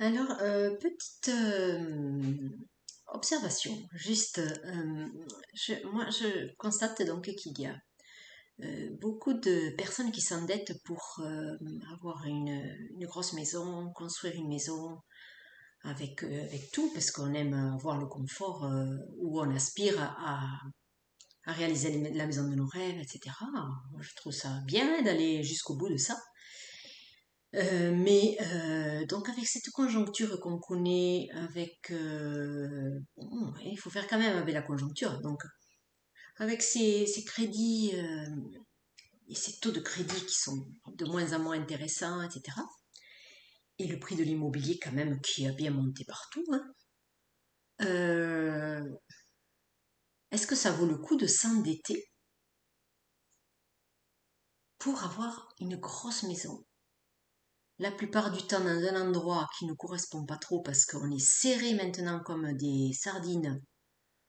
Alors, petite observation, juste, moi je constate donc qu'il y a beaucoup de personnes qui s'endettent pour avoir une grosse maison, construire une maison avec tout, parce qu'on aime avoir le confort où on aspire à réaliser la maison de nos rêves, etc. Moi, je trouve ça bien d'aller jusqu'au bout de ça. Mais donc avec cette conjoncture qu'on connaît, bon, il faut faire quand même avec la conjoncture. Donc avec ces crédits et ces taux de crédit qui sont de moins en moins intéressants, etc. Et le prix de l'immobilier quand même qui a bien monté partout, hein. Euh, Est-ce que ça vaut le coup de s'endetter pour avoir une grosse maison? La plupart du temps dans un endroit qui ne correspond pas trop parce qu'on est serré maintenant comme des sardines.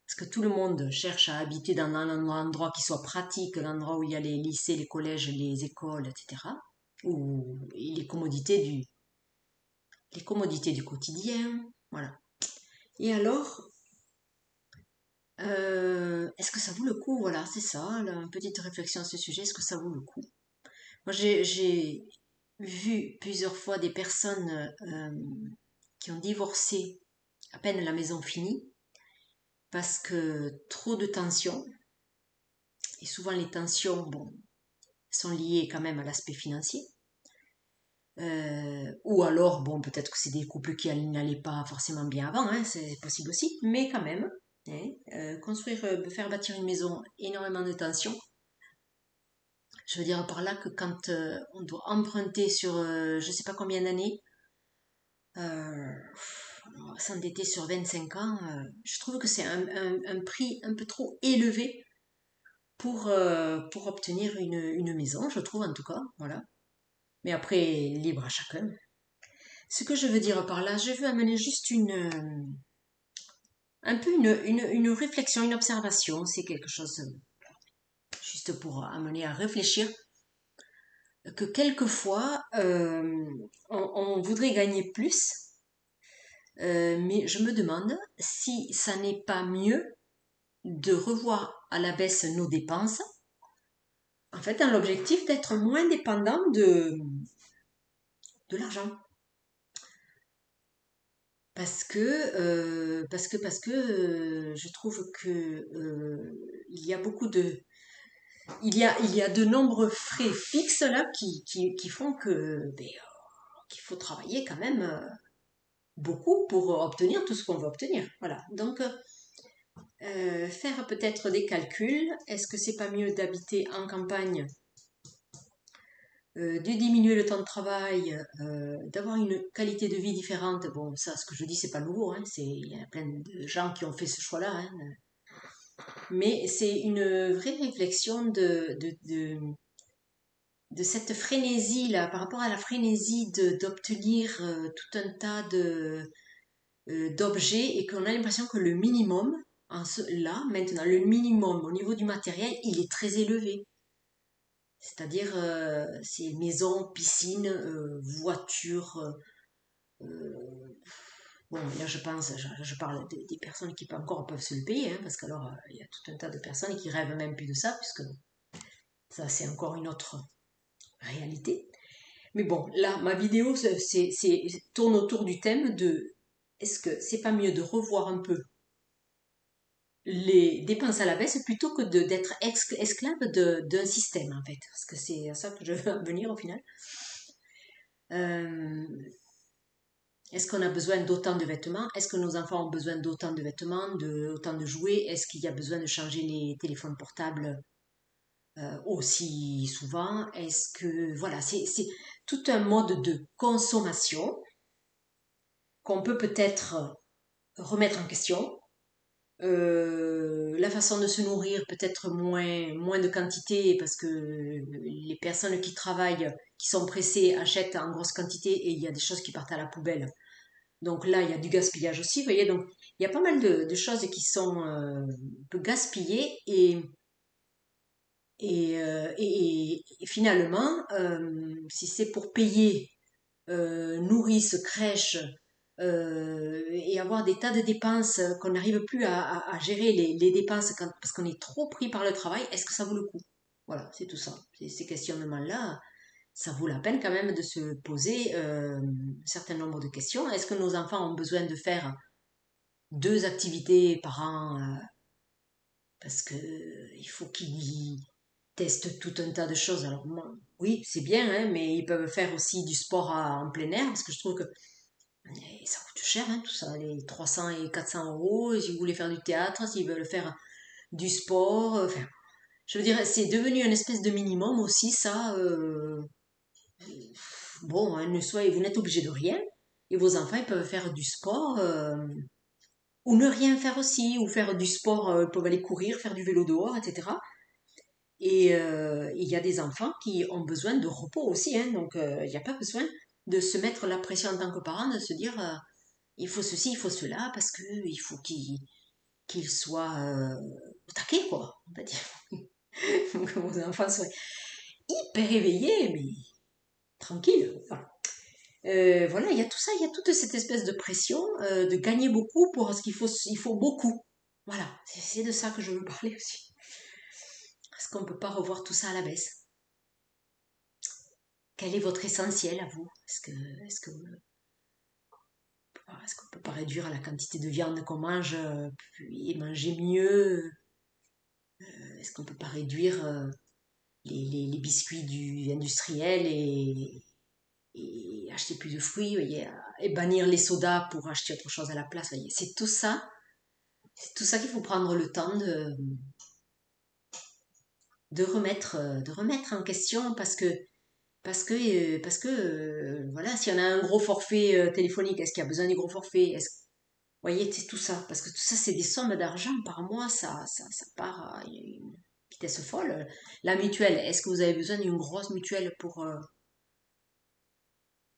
Parce que tout le monde cherche à habiter dans un endroit qui soit pratique, l'endroit où il y a les lycées, les collèges, les écoles, etc. Ou les commodités du quotidien. Voilà. Et alors, est-ce que ça vaut le coup? Voilà, c'est ça, une petite réflexion à ce sujet. Est-ce que ça vaut le coup? Moi, j'ai vu plusieurs fois des personnes qui ont divorcé à peine la maison finie parce que trop de tensions. Et souvent, les tensions, bon, sont liées quand même à l'aspect financier. Ou alors, bon, peut-être que c'est des couples qui n'allaient pas forcément bien avant, hein, c'est possible aussi, mais quand même, hein, faire bâtir une maison, énormément de tensions. Je veux dire par là que quand on doit emprunter sur je ne sais pas combien d'années, euh, s'endetter sur 25 ans, je trouve que c'est un prix un peu trop élevé pour obtenir une maison, je trouve en tout cas, voilà. Mais après, libre à chacun. Ce que je veux dire par là, je veux amener juste un peu une réflexion, une observation. C'est quelque chose juste pour amener à réfléchir que quelquefois on voudrait gagner plus, mais je me demande si ça n'est pas mieux de revoir à la baisse nos dépenses, en fait, dans l'objectif d'être moins dépendant de l'argent. Parce que je trouve que il y a beaucoup de il y a de nombreux frais fixes là qui font qu'il faut travailler quand même beaucoup pour obtenir tout ce qu'on veut obtenir. Voilà. Donc faire peut-être des calculs. Est-ce que c'est pas mieux d'habiter en campagne, de diminuer le temps de travail, d'avoir une qualité de vie différente? Bon, ça, ce que je dis, c'est pas nouveau, hein, il y a plein de gens qui ont fait ce choix-là, hein, mais c'est une vraie réflexion de cette frénésie-là, par rapport à la frénésie d'obtenir tout un tas d'objets et qu'on a l'impression que le minimum, là, maintenant, le minimum au niveau du matériel, il est très élevé. C'est-à-dire, c'est maison, piscine, voiture. Bon, là, je parle des personnes qui pas encore peuvent se le payer, hein, parce qu'alors, il y a tout un tas de personnes qui rêvent même plus de ça, puisque ça, c'est encore une autre réalité. Mais bon, là, ma vidéo tourne autour du thème de est-ce que c'est pas mieux de revoir un peu les dépenses à la baisse plutôt que d'être esclave d'un système, en fait. Parce que c'est à ça que je veux en venir au final. Euh, Est-ce qu'on a besoin d'autant de vêtements? Est-ce que nos enfants ont besoin d'autant de vêtements, autant de jouets? Est-ce qu'il y a besoin de changer les téléphones portables aussi souvent? Est-ce que voilà, c'est tout un mode de consommation qu'on peut peut-être remettre en question. La façon de se nourrir, peut-être moins de quantité, parce que les personnes qui travaillent, qui sont pressées, achètent en grosse quantité et il y a des choses qui partent à la poubelle. Donc là, il y a du gaspillage aussi, vous voyez. Donc il y a pas mal de choses qui sont un peu gaspillées et finalement, si c'est pour payer nourrice, crèche, et avoir des tas de dépenses qu'on n'arrive plus à gérer les dépenses parce qu'on est trop pris par le travail, est-ce que ça vaut le coup? Voilà, c'est tout ça. Ces questionnements-là, ça vaut la peine quand même de se poser un certain nombre de questions. Est-ce que nos enfants ont besoin de faire 2 activités par an parce que il faut qu'ils testent tout un tas de choses. Alors moi, oui, c'est bien, hein, mais ils peuvent faire aussi du sport en plein air parce que je trouve que ça coûte cher, hein, tout ça, les 300 et 400 euros. Si vous voulez faire du théâtre, s'ils veulent faire du sport, enfin, je veux dire, c'est devenu une espèce de minimum aussi, ça. Bon, hein, vous n'êtes obligé de rien. Et vos enfants, ils peuvent faire du sport, ou ne rien faire aussi, ou faire du sport, ils peuvent aller courir, faire du vélo dehors, etc. Et il y a des enfants qui ont besoin de repos aussi, hein, donc il n'y a pas besoin de se mettre la pression en tant que parent, de se dire il faut ceci, il faut cela, parce que il faut qu'ils soient au taquet, quoi. On va dire. Donc, que vos enfants soient hyper éveillés, mais tranquilles. Voilà. Voilà, il y a tout ça, il y a toute cette espèce de pression de gagner beaucoup pour ce il faut beaucoup. Voilà, c'est de ça que je veux parler aussi. Parce qu'on ne peut pas revoir tout ça à la baisse. Quel est votre essentiel à vous? Est-ce qu'on peut pas réduire la quantité de viande qu'on mange et manger mieux? Est-ce qu'on peut pas réduire les biscuits industriels et acheter plus de fruits, voyez, et bannir les sodas pour acheter autre chose à la place, voyez. C'est tout ça qu'il faut prendre le temps de remettre en question parce que voilà, si on a un gros forfait téléphonique, est-ce qu'il y a besoin du gros forfait? Vous voyez, c'est tout ça, parce que tout ça, c'est des sommes d'argent par mois, ça part à une vitesse folle. La mutuelle, est-ce que vous avez besoin d'une grosse mutuelle pour...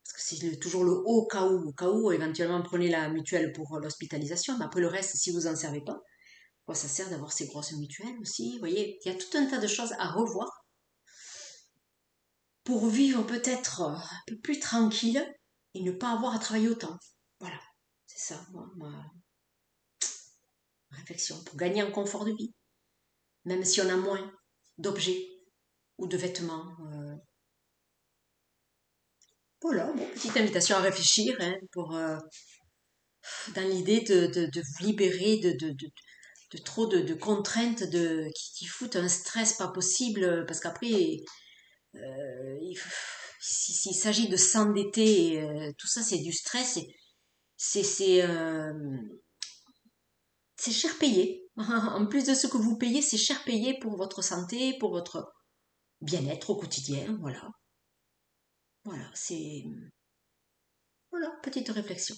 parce que c'est toujours le au cas où, éventuellement, prenez la mutuelle pour l'hospitalisation, mais après le reste, si vous n'en servez pas, quoi, ça sert d'avoir ces grosses mutuelles aussi, vous voyez, il y a tout un tas de choses à revoir pour vivre peut-être un peu plus tranquille et ne pas avoir à travailler autant. Voilà, c'est ça, ma réflexion, pour gagner en confort de vie, même si on a moins d'objets ou de vêtements. Voilà, bon, petite invitation à réfléchir hein, pour, dans l'idée de vous libérer de trop de contraintes qui foutent un stress pas possible, parce qu'après, s'il s'agit de s'endetter, tout ça c'est du stress, c'est c'est euh, c'est cher payé. En plus de ce que vous payez, c'est cher payé pour votre santé, pour votre bien-être au quotidien. Voilà, voilà, c'est voilà petite réflexion.